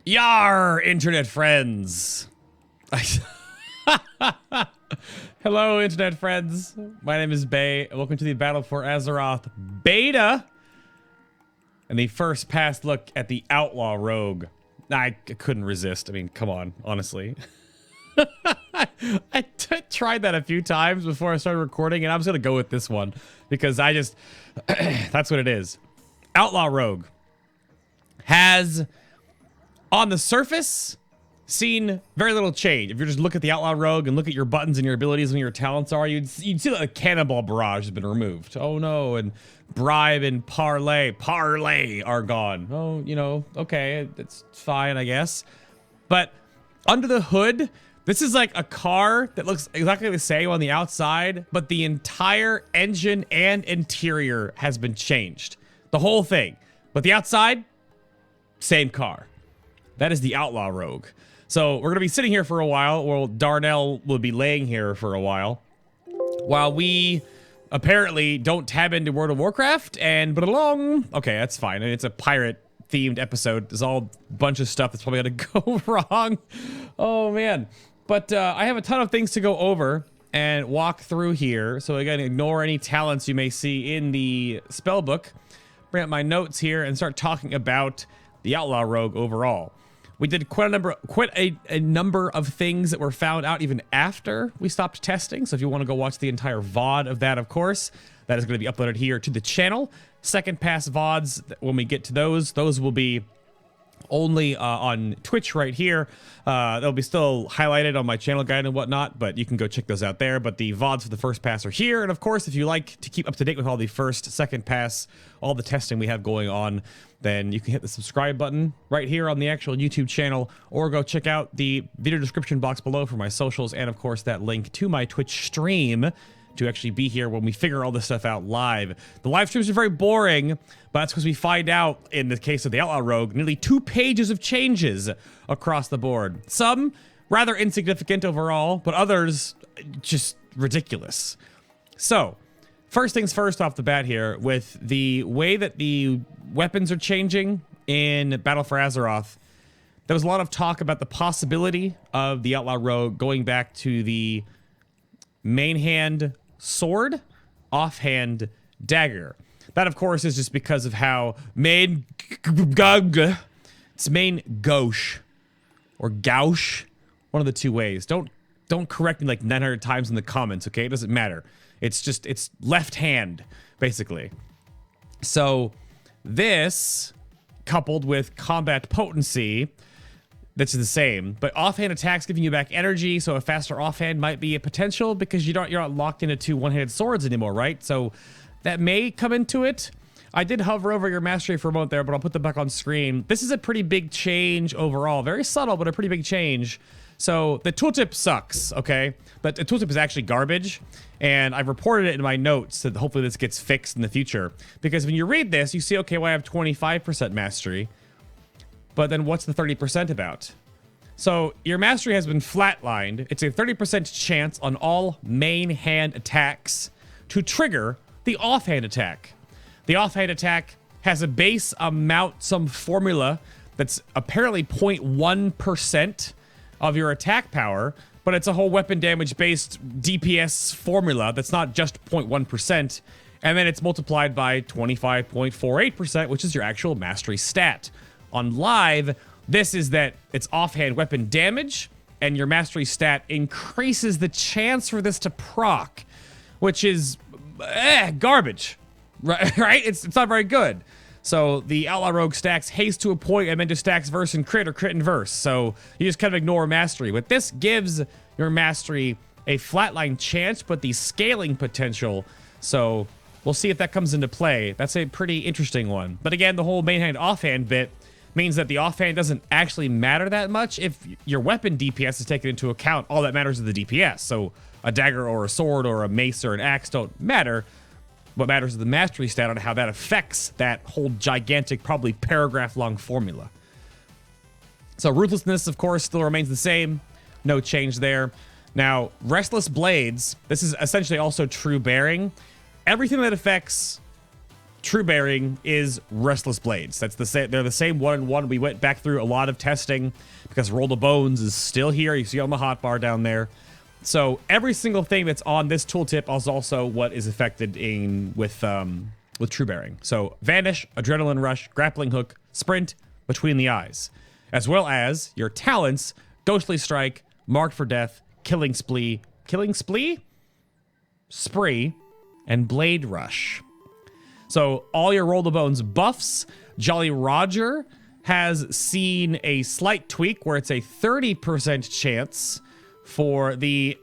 Yar, internet friends. Hello, internet friends. My name is Bay, and welcome to the Battle for Azeroth beta. And the first pass look at the Outlaw Rogue. I couldn't resist. I mean, come on, honestly. I tried that a few times before I started recording, and I'm just going to go with this one. Because I just... that's what it is. Outlaw Rogue has... on the surface, seen very little change. If you just look at the Outlaw Rogue and look at your buttons and your abilities and your talents are, you'd see that a Cannonball Barrage has been removed. Oh no, and Bribe and Parlay are gone. Oh, you know, okay, it's fine, I guess. But under the hood, this is like a car that looks exactly the same on the outside, but the entire engine and interior has been changed. The whole thing. But the outside, same car. That is the Outlaw Rogue. So we're going to be sitting here for a while. Well, Darnell will be laying here for a while we apparently don't tab into World of Warcraft and along. Okay, that's fine. I mean, it's a pirate-themed episode. There's all a bunch of stuff that's probably going to go wrong. Oh, man. But I have a ton of things to go over and walk through here. So again, ignore any talents you may see in the spellbook. Bring up my notes here and start talking about the Outlaw Rogue overall. We did quite a number of things that were found out even after we stopped testing. So if you want to go watch the entire VOD of that, of course, that is going to be uploaded here to the channel. Second pass VODs, when we get to those will be only on Twitch right here. They'll be still highlighted on my channel guide and whatnot, but you can go check those out there. But the VODs for the first pass are here. And of course, if you like to keep up to date with all the first, second pass, all the testing we have going on, then you can hit the subscribe button right here on the actual YouTube channel, or go check out the video description box below for my socials, and of course that link to my Twitch stream to actually be here when we figure all this stuff out live. The live streams are very boring, but that's because we find out, in the case of the Outlaw Rogue, nearly 2 pages of changes across the board. Some rather insignificant overall, but others just ridiculous. So, first things first off the bat here, with the way that the weapons are changing in Battle for Azeroth, there was a lot of talk about the possibility of the Outlaw Rogue going back to the main hand sword, offhand dagger. That, of course, is just because of how it's main gauche or gauche, one of the two ways. Don't correct me like 900 times in the comments, okay? It doesn't matter. It's left hand, basically. So this, coupled with combat potency, that's the same. But offhand attacks giving you back energy, so a faster offhand might be a potential because you're not locked into 2 one-handed swords anymore, right? So that may come into it. I did hover over your mastery for a moment there, but I'll put them back on screen. This is a pretty big change overall. Very subtle, but a pretty big change. So the tooltip sucks, okay? But the tooltip is actually garbage, and I've reported it in my notes that hopefully this gets fixed in the future. Because when you read this, you see, okay, well, I have 25% mastery, but then what's the 30% about? So your mastery has been flatlined. It's a 30% chance on all main hand attacks to trigger the offhand attack. The offhand attack has a base amount, some formula that's apparently 0.1% of your attack power, but it's a whole weapon damage based DPS formula that's not just 0.1%, and then it's multiplied by 25.48%, which is your actual mastery stat. On live, this is that it's offhand weapon damage, and your mastery stat increases the chance for this to proc, which is garbage, right? It's not very good. So the Outlaw Rogue stacks haste to a point and then just stacks verse and crit, or crit and verse. So you just kind of ignore mastery. But this gives your mastery a flatline chance, but the scaling potential. So we'll see if that comes into play. That's a pretty interesting one. But again, the whole main hand offhand bit means that the offhand doesn't actually matter that much. If your weapon DPS is taken into account, all that matters is the DPS. So a dagger or a sword or a mace or an axe don't matter. What matters is the mastery stat on how that affects that whole gigantic, probably paragraph-long formula. So ruthlessness, of course, still remains the same. No change there. Now, Restless Blades, this is essentially also true bearing. Everything that affects True Bearing is Restless Blades. That's the same. They're the same 1-in-1. We went back through a lot of testing because Roll the Bones is still here. You see on the hotbar down there. So every single thing that's on this tooltip is also what is affected with True Bearing. So Vanish, Adrenaline Rush, Grappling Hook, Sprint, Between the Eyes, as well as your talents: Ghostly Strike, Marked for Death, Killing Spree, and Blade Rush. So all your Roll the Bones buffs. Jolly Roger has seen a slight tweak where it's a 30% chance for the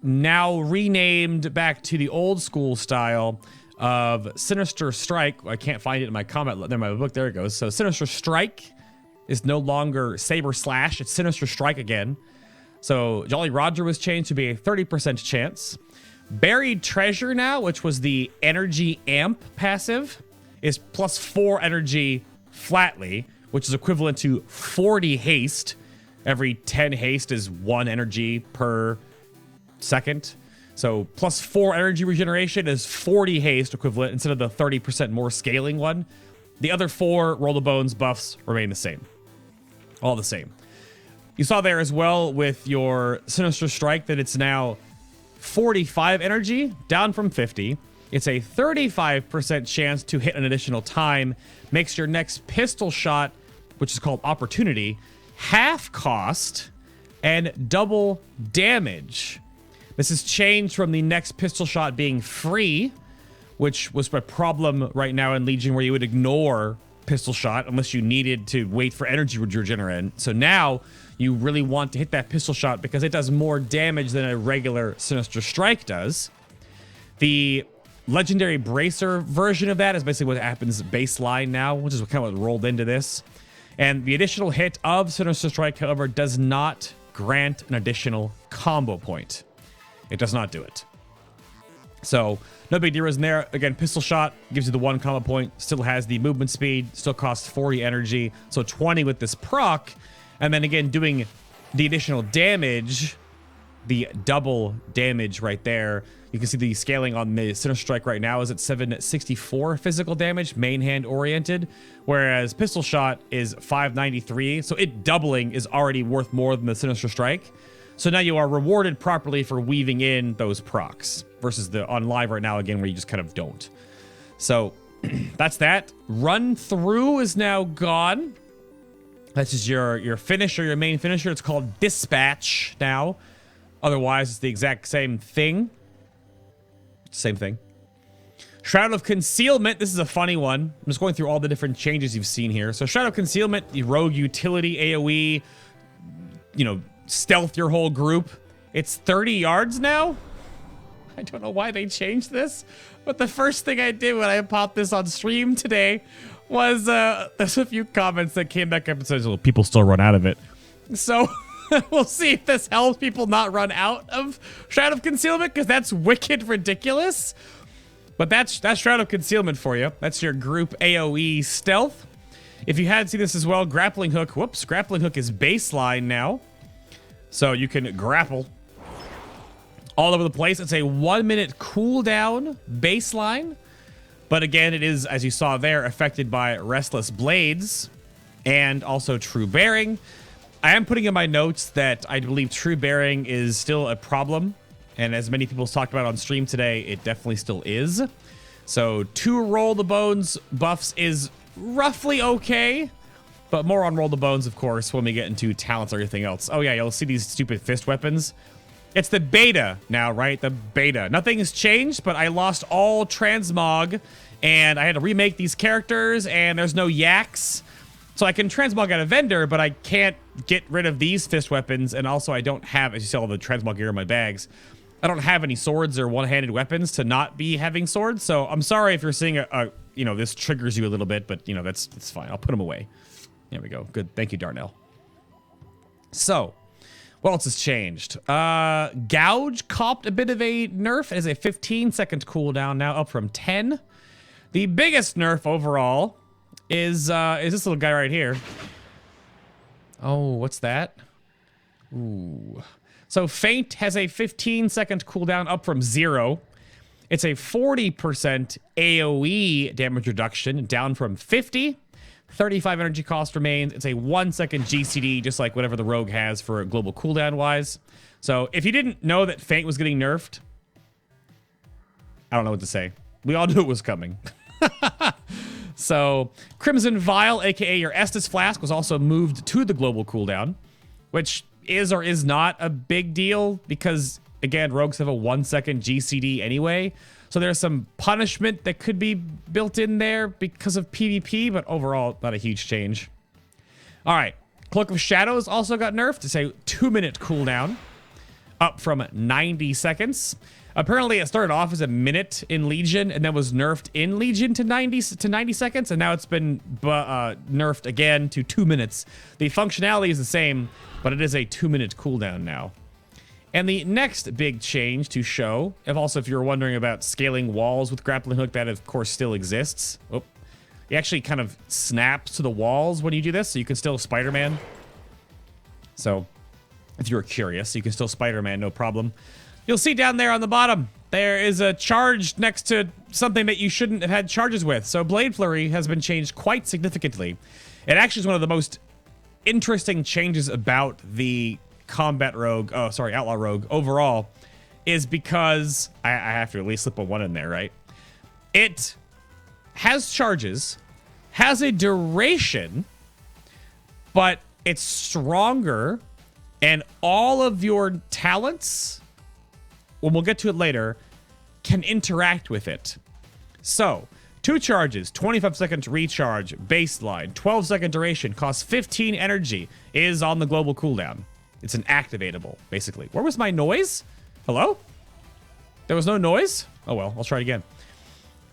now renamed back to the old school style of Sinister Strike. I can't find it in my comment. There, my book. There it goes. So Sinister Strike is no longer Saber Slash. It's Sinister Strike again. So Jolly Roger was changed to be a 30% chance. Buried Treasure now, which was the energy amp passive, is plus 4 energy flatly, which is equivalent to 40 haste. Every 10 haste is 1 energy per second. So plus 4 energy regeneration is 40 haste equivalent instead of the 30% more scaling one. The other 4 Roll the Bones buffs remain the same. All the same. You saw there as well with your Sinister Strike that it's now 45 energy, down from 50. It's a 35% chance to hit an additional time. Makes your next pistol shot, which is called Opportunity, half cost and double damage. This is changed from the next pistol shot being free, which was a problem right now in Legion where you would ignore pistol shot unless you needed to wait for energy regeneration. So now you really want to hit that pistol shot because it does more damage than a regular Sinister Strike does. The Legendary Bracer version of that is basically what happens baseline now, which is kind of what rolled into this. And the additional hit of Sinister Strike, however, does not grant an additional combo point. It does not do it. So no big deal in there. Again, pistol shot gives you the 1 combo point, still has the movement speed, still costs 40 energy, so 20 with this proc. And then again, doing the additional damage, the double damage right there. You can see the scaling on the Sinister Strike right now is at 764 physical damage, main hand oriented, whereas pistol shot is 593. So it doubling is already worth more than the Sinister Strike. So now you are rewarded properly for weaving in those procs versus the on live right now again where you just kind of don't. So that's that. Run through is now gone. That's just your finisher, your main finisher. It's called Dispatch now. Otherwise, it's the exact same thing. Same thing. Shroud of Concealment. This is a funny one. I'm just going through all the different changes you've seen here. So Shroud of Concealment, the rogue utility AoE, you know, stealth your whole group. It's 30 yards now. I don't know why they changed this, but the first thing I did when I popped this on stream today was there's a few comments that came back up and said, well, people still run out of it. So we'll see if this helps people not run out of Shroud of Concealment, because that's wicked ridiculous. But that's Shroud of Concealment for you. That's your group AoE stealth. If you hadn't seen this as well, Grappling Hook. Whoops, Grappling Hook is baseline now. So you can grapple all over the place. It's a 1-minute cooldown baseline. But again, it is, as you saw there, affected by Restless Blades and also True Bearing. I am putting in my notes that I believe True Bearing is still a problem. And as many people talked about on stream today, it definitely still is. So 2 Roll the Bones buffs is roughly okay. But more on Roll the Bones, of course, when we get into talents or everything else. Oh yeah, you'll see these stupid fist weapons. It's the beta now, right? The beta. Nothing has changed, but I lost all transmog, and I had to remake these characters, and there's no yaks. So I can transmog at a vendor, but I can't get rid of these fist weapons, and also I don't have, as you see all the transmog gear in my bags, I don't have any swords or one-handed weapons to not be having swords. So I'm sorry if you're seeing you know, this triggers you a little bit, but you know, that's fine. I'll put them away. There we go. Good. Thank you, Darnell. So, what else has changed? Gouge copped a bit of a nerf. It is a 15-second cooldown now, up from 10. The biggest nerf overall is this little guy right here. Oh, what's that? Ooh. So Faint has a 15-second cooldown, up from 0. It's a 40% AoE damage reduction, down from 50. 35 energy cost remains. It's a 1 second GCD, just like whatever the rogue has for global cooldown wise. So if you didn't know that Feint was getting nerfed, I don't know what to say. We all knew it was coming. So Crimson Vial, aka your Estus Flask, was also moved to the global cooldown, which is or is not a big deal because, again, rogues have a 1 second GCD anyway. So there's some punishment that could be built in there because of PvP, but overall, not a huge change. All right, Cloak of Shadows also got nerfed. It's a 2-minute cooldown, up from 90 seconds. Apparently, it started off as a minute in Legion and then was nerfed in Legion to 90 seconds, and now it's been nerfed again to 2 minutes. The functionality is the same, but it is a 2-minute cooldown now. And the next big change to show, if you're wondering about scaling walls with grappling hook, that of course still exists. Oh, it actually kind of snaps to the walls when you do this, so you can still Spider-Man. So if you were curious, you can still Spider-Man, no problem. You'll see down there on the bottom, there is a charge next to something that you shouldn't have had charges with. So Blade Flurry has been changed quite significantly. It actually is one of the most interesting changes about the Outlaw Rogue overall, is because I have to at least slip a 1 in there, right? It has charges, has a duration, but it's stronger, and all of your talents, when we'll get to it later, can interact with it. So 2 charges, 25 seconds recharge, baseline, 12 second duration, costs 15 energy, is on the global cooldown. It's an activatable, basically. Where was my noise? Hello? There was no noise? Oh well, I'll try it again.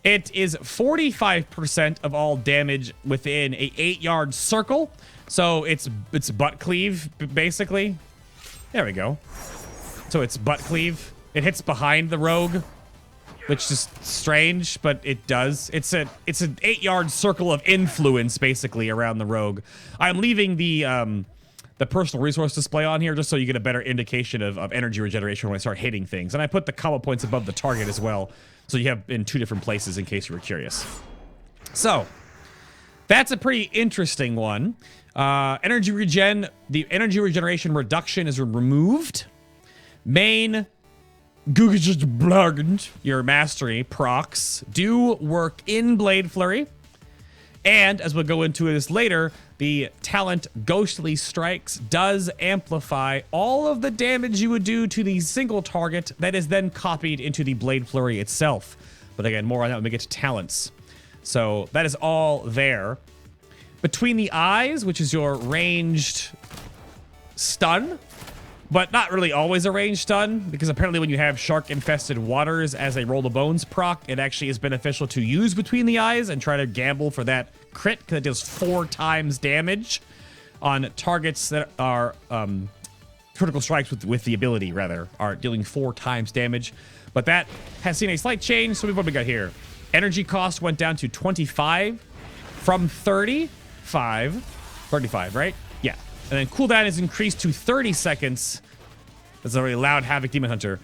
It is 45% of all damage within a 8-yard circle. So it's butt cleave, basically. There we go. So it's butt cleave. It hits behind the rogue, which is strange, but it does. It's an 8-yard circle of influence, basically, around the rogue. I'm leaving the personal resource display on here just so you get a better indication of energy regeneration when I start hitting things. And I put the combo points above the target as well, so you have in 2 different places in case you were curious. So that's a pretty interesting one. The energy regeneration reduction is removed. Main your mastery procs do work in Blade Flurry. And as we'll go into this later, the talent Ghostly Strikes does amplify all of the damage you would do to the single target that is then copied into the Blade Flurry itself. But again, more on that when we get to talents. So that is all there. Between the Eyes, which is your ranged stun, but not really always a ranged stun, because apparently when you have shark-infested waters as a Roll the Bones proc, it actually is beneficial to use Between the Eyes and try to gamble for that crit, because it does 4 times damage on targets that are critical strikes with the ability, rather, are dealing 4 times damage. But that has seen a slight change, so what we got here. Energy cost went down to 25 from 35, right? Yeah. And then cooldown is increased to 30 seconds. That's a really loud Havoc Demon Hunter.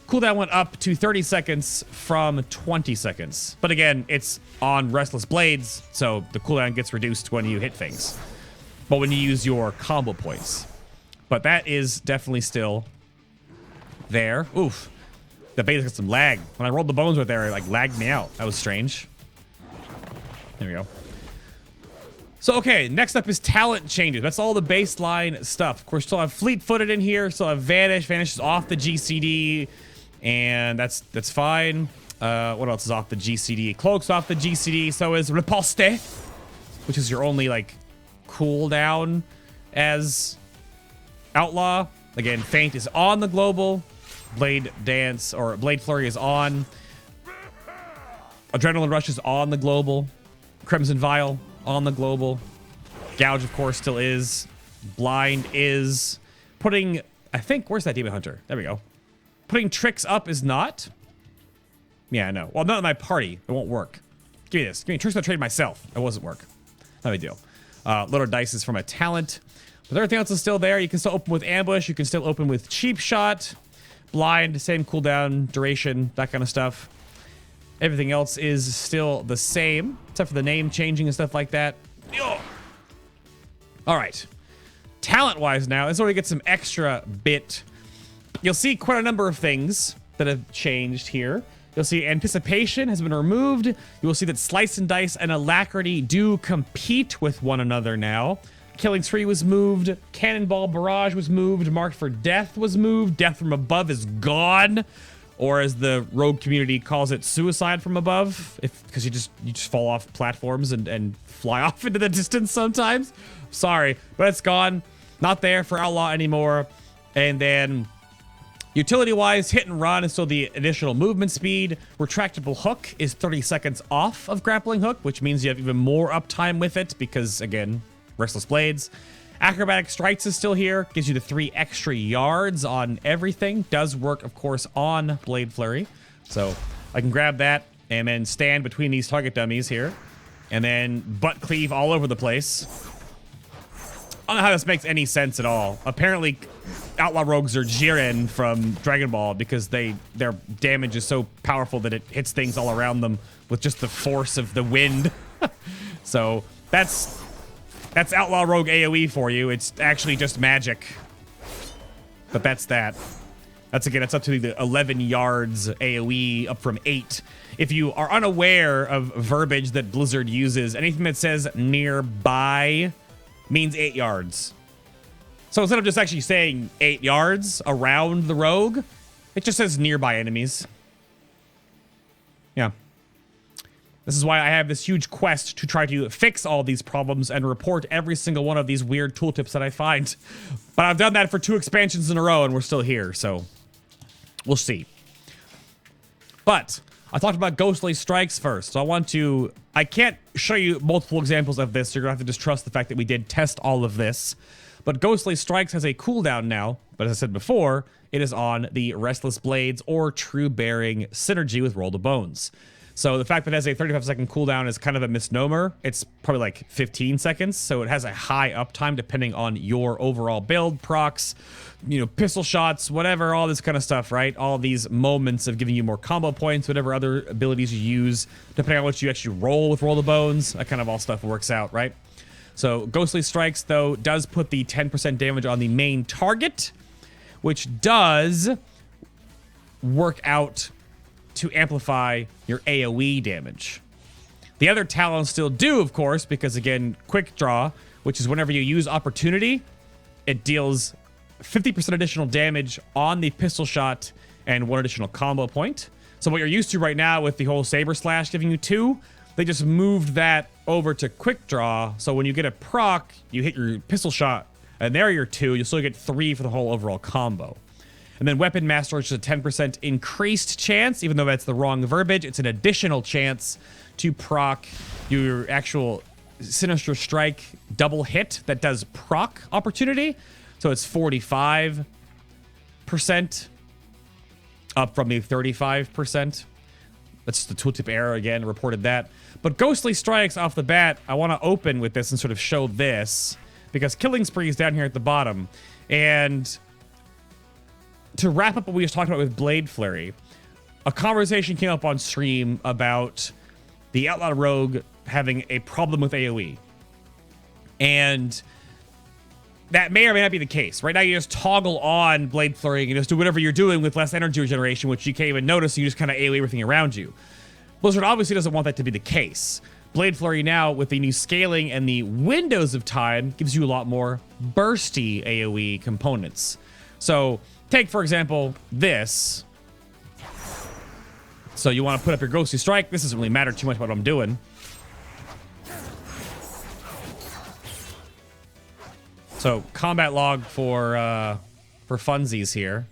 Cooldown went up to 30 seconds from 20 seconds. But again, it's on Restless Blades, so the cooldown gets reduced when you hit things. But when you use your combo points. But that is definitely still there. Oof. The base got some lag. When I rolled the bones right there, it like lagged me out. That was strange. There we go. So, okay, next up is talent changes. That's all the baseline stuff. Of course, still have Fleet-Footed in here. Still have Vanish. Vanish is off the GCD, and that's fine. What else is off the GCD? Cloak's off the GCD. So is Riposte, which is your only, like, cooldown as Outlaw. Again, Feint is on the global. Blade Dance, or Blade Flurry is on. Adrenaline Rush is on the global. Crimson Vial on the global. Gouge, of course, still is. Blind is. Putting, I think, where's that Demon Hunter? There we go. Putting Tricks up is not. Yeah, I know. Well, not in my party. It won't work. Give me this. Give me Tricks. I'll trade myself. It wasn't work. Not a big deal. Loader Dice is from a talent. But everything else is still there. You can still open with Ambush. You can still open with Cheap Shot. Blind, same cooldown, duration, that kind of stuff. Everything else is still the same, except for the name changing and stuff like that. Yo! All right. Talent-wise now, this is where we get some extra bit. You'll see quite a number of things that have changed here. You'll see Anticipation has been removed. You will see that Slice and Dice and Alacrity do compete with one another now. Killing Spree was moved. Cannonball Barrage was moved. Marked for Death was moved. Death from Above is gone. Or as the rogue community calls it, Suicide from Above. Because you just fall off platforms and fly off into the distance sometimes. Sorry, but it's gone. Not there for Outlaw anymore. And then utility-wise, Hit and Run is still the additional movement speed. Retractable Hook is 30 seconds off of Grappling Hook, which means you have even more uptime with it because, again, Restless Blades. Acrobatic Strikes is still here. Gives you the 3 extra yards on everything. Does work, of course, on Blade Flurry. So I can grab that and then stand between these target dummies here. And then butt cleave all over the place. I don't know how this makes any sense at all. Apparently, Outlaw Rogues are Jiren from Dragon Ball because their damage is so powerful that it hits things all around them with just the force of the wind. So that's Outlaw Rogue AoE for you. It's actually just magic. But that's that. That's up to the 11 yards AoE, up from 8. If you are unaware of verbiage that Blizzard uses, anything that says nearby means 8 yards. So instead of just actually saying 8 yards around the rogue, it just says nearby enemies. Yeah. This is why I have this huge quest to try to fix all these problems and report every single one of these weird tooltips that I find. But I've done that for 2 expansions in a row and we're still here, so we'll see. But I talked about Ghostly Strikes first, so I can't show you multiple examples of this, so you're gonna have to just trust the fact that we did test all of this. But Ghostly Strikes has a cooldown now, but as I said before, it is on the Restless Blades or True Bearing synergy with Roll the Bones. So the fact that it has a 35-second cooldown is kind of a misnomer. It's probably like 15 seconds, so it has a high uptime depending on your overall build, procs, pistol shots, whatever, all this kind of stuff, right? All these moments of giving you more combo points, whatever other abilities you use, depending on what you actually roll with Roll the Bones, that kind of all stuff works out, right? So Ghostly Strikes, though, does put the 10% damage on the main target, which does work out to amplify your AoE damage. The other talents still do, of course, because again, Quick Draw, which is whenever you use Opportunity, it deals 50% additional damage on the pistol shot and 1 additional combo point. So what you're used to right now with the whole Saber Slash giving you 2, they just moved that over to Quick Draw. So when you get a proc, you hit your pistol shot, and there are your 2, you'll still get 3 for the whole overall combo. And then Weapon Master, which is a 10% increased chance, even though that's the wrong verbiage. It's an additional chance to proc your actual Sinister Strike double hit that does proc Opportunity. So it's 45% up from the 35%. That's the tooltip error again, reported that. But Ghostly Strikes off the bat, I want to open with this and sort of show this, because Killing Spree is down here at the bottom. And to wrap up what we just talked about with Blade Flurry, a conversation came up on stream about the Outlaw Rogue having a problem with AoE. And that may or may not be the case. Right now, you just toggle on Blade Flurry and just do whatever you're doing with less energy regeneration, which you can't even notice, so you just kind of AoE everything around you. Blizzard obviously doesn't want that to be the case. Blade Flurry now, with the new scaling and the windows of time, gives you a lot more bursty AoE components. So take, for example, this. So you want to put up your Ghostly Strike. This doesn't really matter too much about what I'm doing. So combat log for funsies here.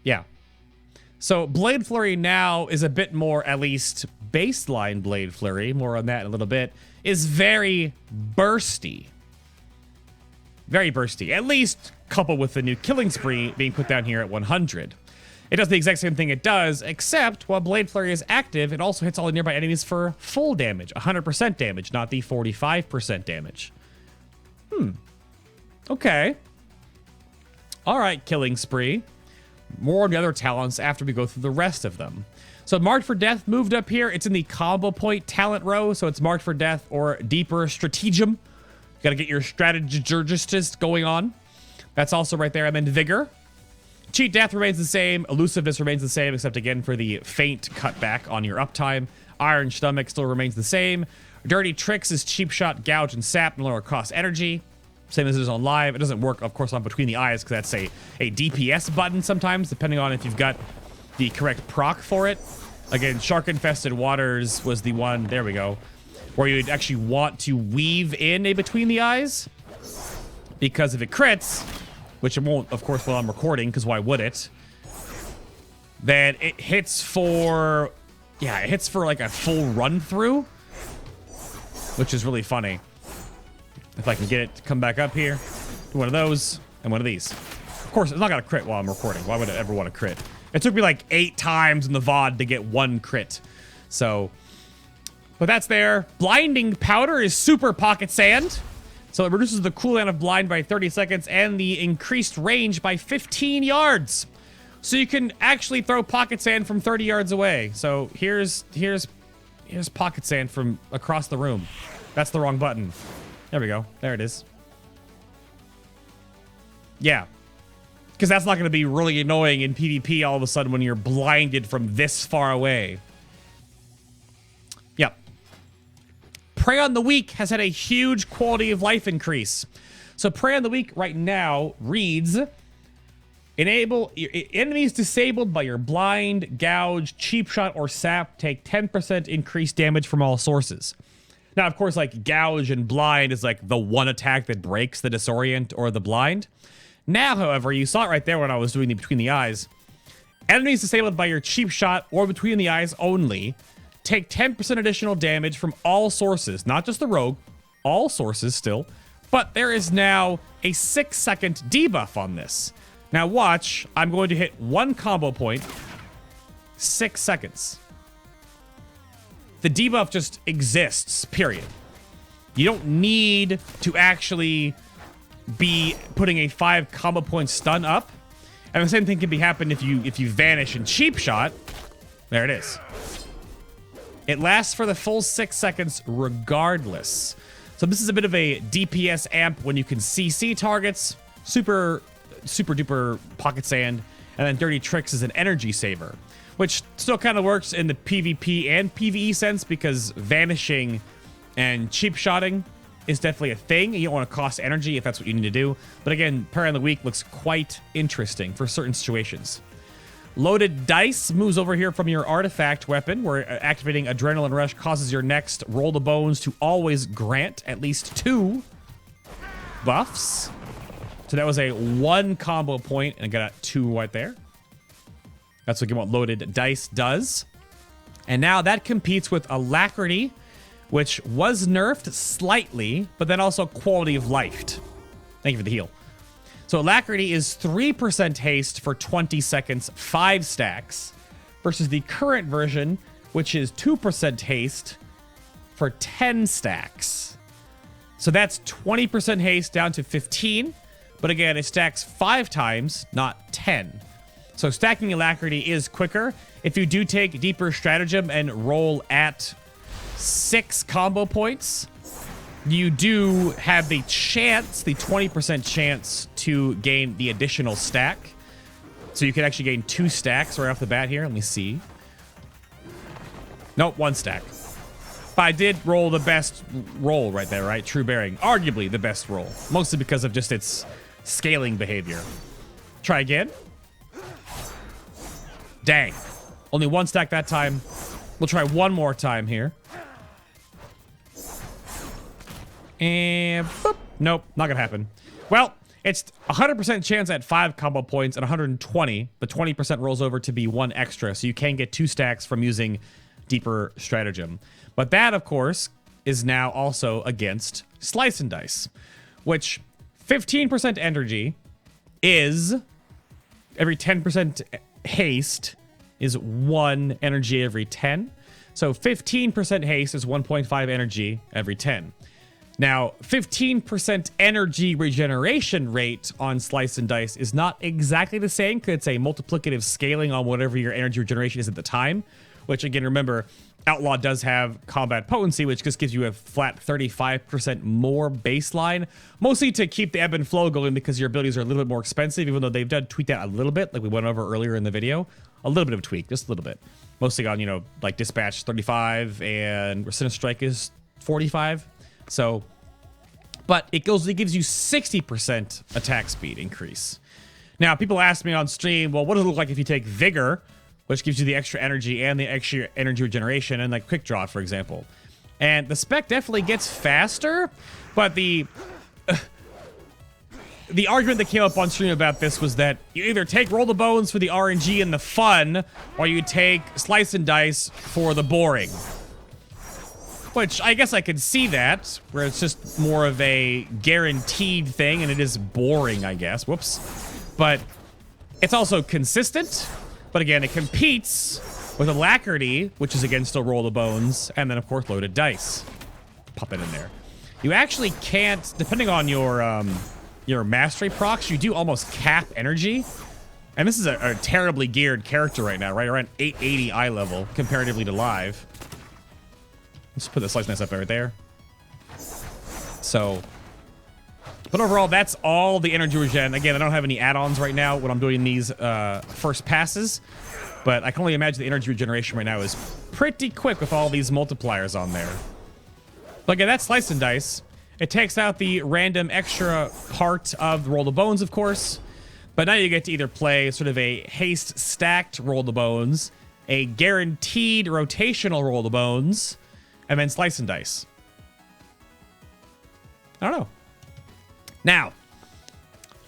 Yeah. So Blade Flurry now is a bit more, at least baseline Blade Flurry, more on that in a little bit, is very bursty. Very bursty. At least coupled with the new Killing Spree being put down here at 100. It does the exact same thing it does, except while Blade Flurry is active, it also hits all the nearby enemies for full damage, 100% damage, not the 45% damage. Okay. All right, Killing Spree. more on the other talents after we go through the rest of them. So Marked for Death moved up here. It's in the combo point talent row, so it's Marked for Death or Deeper Stratagem. You gotta get your strategist going on. That's also right there. And then Vigor. Cheat Death remains the same. Elusiveness remains the same, except again for the faint cutback on your uptime. Iron Stomach still remains the same. Dirty Tricks is Cheap Shot, Gouge, and Sap, and lower cost energy. Same as it is on live. It doesn't work, of course, on Between the Eyes, because that's a DPS button sometimes, depending on if you've got the correct proc for it. Again, Shark Infested Waters was the one, there we go, where you'd actually want to weave in a Between the Eyes. Because if it crits, which it won't, of course, while I'm recording, because why would it? Then it hits for, yeah, it hits for like a full run through, which is really funny. If I can get it to come back up here, do one of those and one of these. Of course, it's not gonna crit while I'm recording. Why would it ever want to crit? It took me like 8 times in the VOD to get 1 crit. So, but that's there. Blinding Powder is super pocket sand. So it reduces the cooldown of blind by 30 seconds and the increased range by 15 yards. So you can actually throw pocket sand from 30 yards away. So here's pocket sand from across the room. That's the wrong button. There we go. There it is. Yeah. Because that's not going to be really annoying in PvP all of a sudden when you're blinded from this far away. Yep. Prey on the Weak has had a huge quality of life increase. So Prey on the Weak right now reads, enable enemies disabled by your blind, gouge, cheap shot, or sap take 10% increased damage from all sources. Now, of course, like gouge and blind is like the one attack that breaks the disorient or the blind. Now, however, you saw it right there when I was doing the Between the Eyes. Enemies disabled by your cheap shot or Between the Eyes only take 10% additional damage from all sources, not just the rogue, all sources still, but there is now a 6-second debuff on this. Now watch, I'm going to hit 1 combo point, 6 seconds. The debuff just exists, period. You don't need to actually be putting a 5 combo point stun up. And the same thing can be happen if you vanish in cheap shot. There it is. It lasts for the full 6 seconds regardless. So this is a bit of a DPS amp when you can CC targets. Super duper pocket sand. And then Dirty Tricks is an energy saver, which still kind of works in the PvP and PvE sense because vanishing and cheap shotting is definitely a thing. You don't want to cost energy if that's what you need to do. But again, Prey on the Weak looks quite interesting for certain situations. Loaded Dice moves over here from your artifact weapon, where activating Adrenaline Rush causes your next Roll the Bones to always grant at least 2 buffs. So that was a 1 combo point, and I got 2 right there. That's what Loaded Dice does. And now that competes with Alacrity, which was nerfed slightly, but then also Quality of Life. Thank you for the heal. So Alacrity is 3% haste for 20 seconds, 5 stacks, versus the current version, which is 2% haste for 10 stacks. So that's 20% haste down to 15, but again, it stacks 5 times, not 10. So stacking Alacrity is quicker. If you do take Deeper Stratagem and roll at 6 combo points, you do have the chance, the 20% chance to gain the additional stack. So you can actually gain 2 stacks right off the bat here. Let me see. Nope, 1 stack. But I did roll the best roll right there, right? True Bearing. Arguably the best roll. Mostly because of just its scaling behavior. Try again. Dang. Only 1 stack that time. We'll try 1 more time here. And boop. Nope, not gonna happen. Well, it's 100% chance at 5 combo points and 120. The 20% rolls over to be 1 extra, so you can get 2 stacks from using Deeper Stratagem. But that, of course, is now also against Slice and Dice, which 15% energy is every 10% haste is 1 energy every 10. So 15% haste is 1.5 energy every 10. Now, 15% energy regeneration rate on Slice and Dice is not exactly the same because it's a multiplicative scaling on whatever your energy regeneration is at the time, which again, remember, Outlaw does have combat potency, which just gives you a flat 35% more baseline, mostly to keep the ebb and flow going because your abilities are a little bit more expensive, even though they've done tweak that a little bit, like we went over earlier in the video. A little bit of a tweak, just a little bit. Mostly on, you know, like Dispatch 35 and Resistance Strike is 45. So, but it gives you 60% attack speed increase. Now, people ask me on stream, well, what does it look like if you take Vigor, which gives you the extra energy and the extra energy regeneration, and like Quick Draw, for example. And the spec definitely gets faster, but the argument that came up on stream about this was that you either take Roll the Bones for the RNG and the fun, or you take Slice and Dice for the boring. Which I guess I could see that, where it's just more of a guaranteed thing, and it is boring, I guess. Whoops. But it's also consistent. But again, it competes with Alacrity, which is again still Roll the Bones, and then of course Loaded Dice. Pop it in there. You actually can't, depending on your mastery procs, you do almost cap energy. And this is a terribly geared character right now, right around 880 eye level comparatively to live. Let's put the Slice Nice up right there. So, but overall, that's all the energy regen. Again, I don't have any add-ons right now when I'm doing these first passes, but I can only imagine the energy regeneration right now is pretty quick with all these multipliers on there. But again, that's Slice and Dice. It takes out the random extra part of Roll the Bones, of course, but now you get to either play sort of a haste stacked Roll the Bones, a guaranteed rotational Roll the Bones, and then Slice and Dice. I don't know. Now,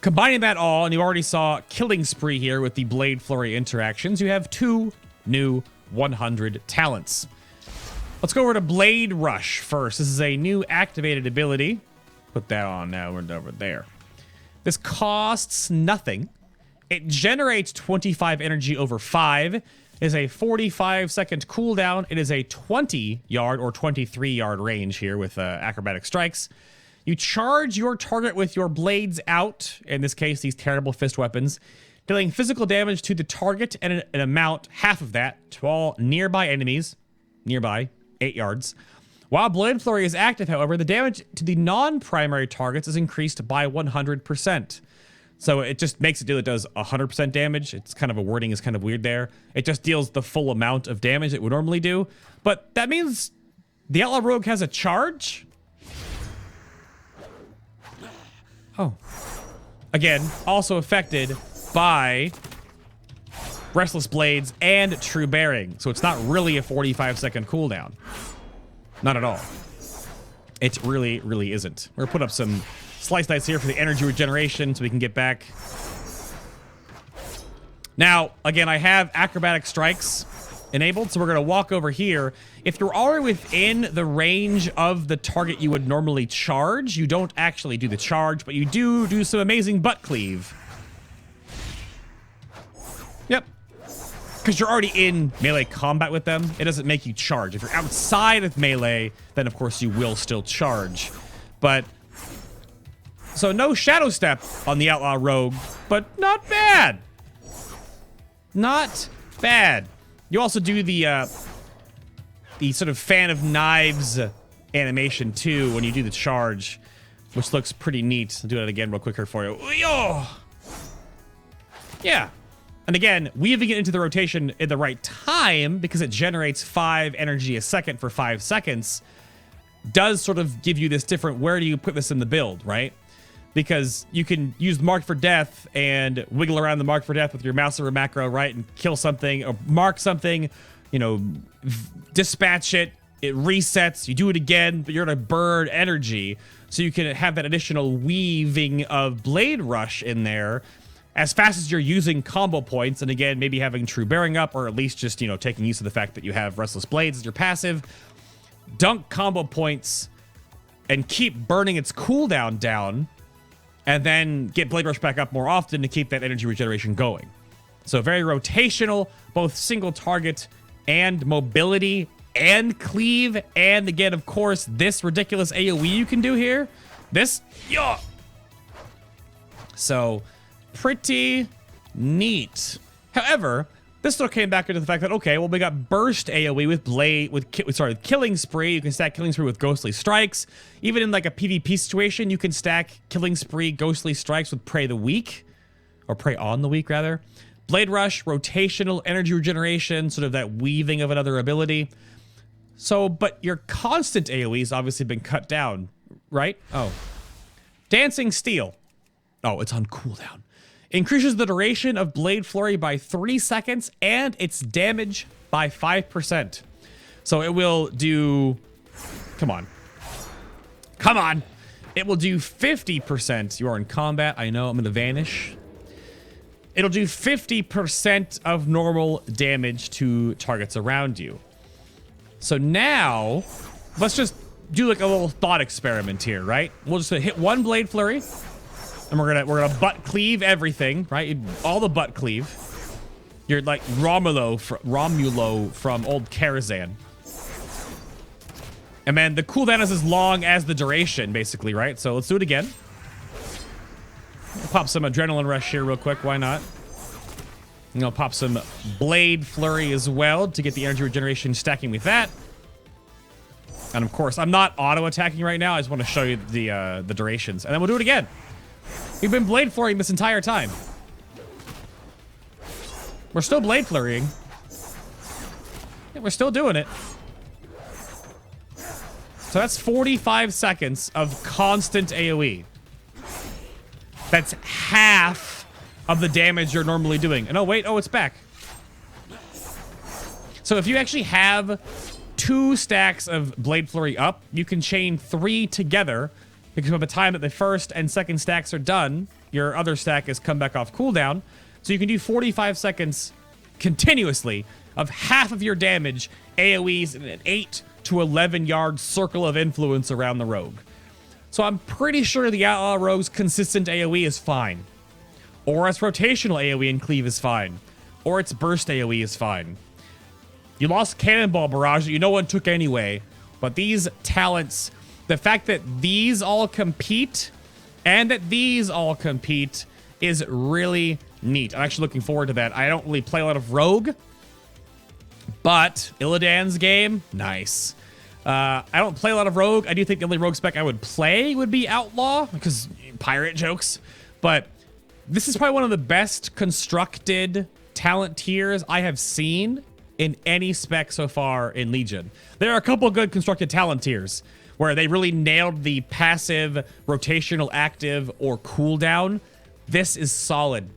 combining that all, and you already saw Killing Spree here with the Blade Flurry interactions, you have 2 new 100 talents. Let's go over to Blade Rush first. This is a new activated ability. Put that on now. We're over there. This costs nothing. It generates 25 energy over 5. It is a 45-second cooldown. It is a 20-yard or 23-yard range here with acrobatic strikes. You charge your target with your blades out, in this case, these terrible fist weapons, dealing physical damage to the target and an amount, half of that, to all nearby enemies, 8 yards. While Blade Flurry is active, however, the damage to the non-primary targets is increased by 100%. So it just makes it do it does 100% damage. It's kind of a wording is kind of weird there. It just deals the full amount of damage it would normally do. But that means the Outlaw Rogue has a charge? Oh. Again, also affected by Restless Blades and True Bearing. So it's not really a 45-second cooldown. Not at all. It really, really isn't. We're going to put up some Slice Dice here for the energy regeneration so we can get back. Now, again, I have acrobatic strikes enabled, so we're going to walk over here. If you're already within the range of the target you would normally charge, you don't actually do the charge, but you do some amazing butt cleave. Yep. Because you're already in melee combat with them, it doesn't make you charge. If you're outside of melee, then of course you will still charge. But, so no Shadow Step on the Outlaw Rogue, but not bad. Not bad. You also do the sort of fan of knives animation too when you do the charge, which looks pretty neat. I'll do that again real quicker for you. Oh! Yeah. And again, weaving it into the rotation in the right time, because it generates 5 energy a second for 5 seconds, does sort of give you this different, where do you put this in the build, right? Because you can use Mark for Death and wiggle around the Mark for Death with your mouse over macro, right? And kill something, or mark something, you know, dispatch it, it resets, you do it again, but you're gonna burn energy. So you can have that additional weaving of Blade Rush in there as fast as you're using combo points, and again, maybe having True Bearing up, or at least just, you know, taking use of the fact that you have Restless Blades as your passive. Dunk combo points and keep burning its cooldown down, and then get Blade Rush back up more often to keep that energy regeneration going. So very rotational, both single target and mobility and cleave, and again, of course, this ridiculous AoE you can do here. This, yeah. So, pretty neat. However, this still came back into the fact that, okay, well, we got burst AoE with Killing Spree. You can stack Killing Spree with Ghostly Strikes. Even in like a PvP situation, you can stack Killing Spree, Ghostly Strikes with Prey the Weak. Or Prey on the Weak, rather. Blade Rush, rotational energy regeneration, sort of that weaving of another ability. So, but your constant AoE has obviously been cut down, right? Oh. Dancing Steel. Oh, it's on cooldown. Increases the duration of Blade Flurry by 3 seconds and its damage by 5%. So it will do... Come on. Come on! It will do 50%. You are in combat. I know. I'm going to vanish. It'll do 50% of normal damage to targets around you. So now, let's just do like a little thought experiment here, right? We'll just hit one Blade Flurry, and we're gonna butt cleave everything, right? All the butt cleave. You're like Romulo from old Karazhan. And then the cooldown is as long as the duration, basically, right? So let's do it again. I'll pop some Adrenaline Rush here real quick. Why not? And I'll pop some Blade Flurry as well to get the energy regeneration stacking with that. And of course, I'm not auto-attacking right now. I just want to show you the durations. And then we'll do it again. We've been Blade Flurrying this entire time. We're still Blade Flurrying. Yeah, we're still doing it. So that's 45 seconds of constant AoE. That's half of the damage you're normally doing. And oh, wait. Oh, it's back. So if you actually have 2 stacks of Blade Flurry up, you can chain 3 together, because by the time that the first and second stacks are done, your other stack has come back off cooldown. So you can do 45 seconds continuously of half of your damage AoEs in an 8 to 11 yard circle of influence around the rogue. So I'm pretty sure the Outlaw Rogue's consistent AoE is fine. Or its rotational AoE and cleave is fine. Or its burst AoE is fine. You lost Cannonball Barrage that you no one took anyway. But these talents, the fact that these all compete and that these all compete is really neat. I'm actually looking forward to that. I don't really play a lot of Rogue, but Illidan's game, nice. I don't play a lot of Rogue. I do think the only Rogue spec I would play would be Outlaw, because pirate jokes. But this is probably one of the best constructed talent tiers I have seen in any spec so far in Legion. There are a couple good constructed talent tiers where they really nailed the passive, rotational, active, or cooldown. This is solid.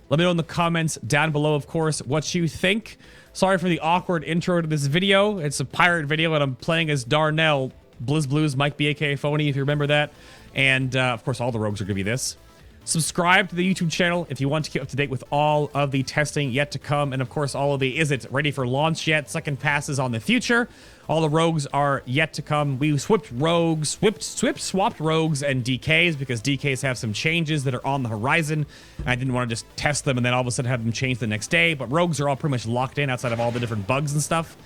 Let me know in the comments down below, of course, what you think. Sorry for the awkward intro to this video. It's a pirate video, and I'm playing as Darnell. Blizz Blues, Mike B, aka Phony, if you remember that. And, of course, all the rogues are going to be this. Subscribe to the YouTube channel if you want to keep up to date with all of the testing yet to come. And, of course, all of the is it ready for launch yet? Second passes on the future. All the rogues are yet to come. We swapped rogues, swapped rogues and DKs because DKs have some changes that are on the horizon. I didn't want to just test them and then all of a sudden have them change the next day. But rogues are all pretty much locked in outside of all the different bugs and stuff.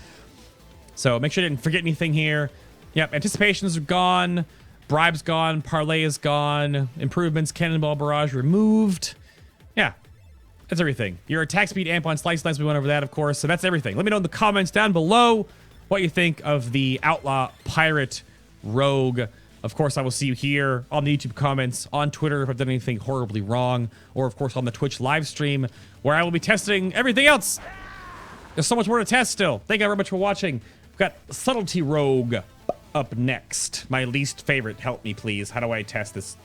So make sure you didn't forget anything here. Yep, anticipations are gone. Bribes gone. Parlay is gone. Improvements, Cannonball Barrage removed. Yeah, that's everything. Your attack speed amp on Slice Slice, we went over that, of course. So that's everything. Let me know in the comments down below what you think of the Outlaw Pirate Rogue. Of course, I will see you here on the YouTube comments, on Twitter if I've done anything horribly wrong, or of course on the Twitch live stream where I will be testing everything else. There's so much more to test still. Thank you very much for watching. We've got Subtlety Rogue up next. My least favorite. Help me, please. How do I test this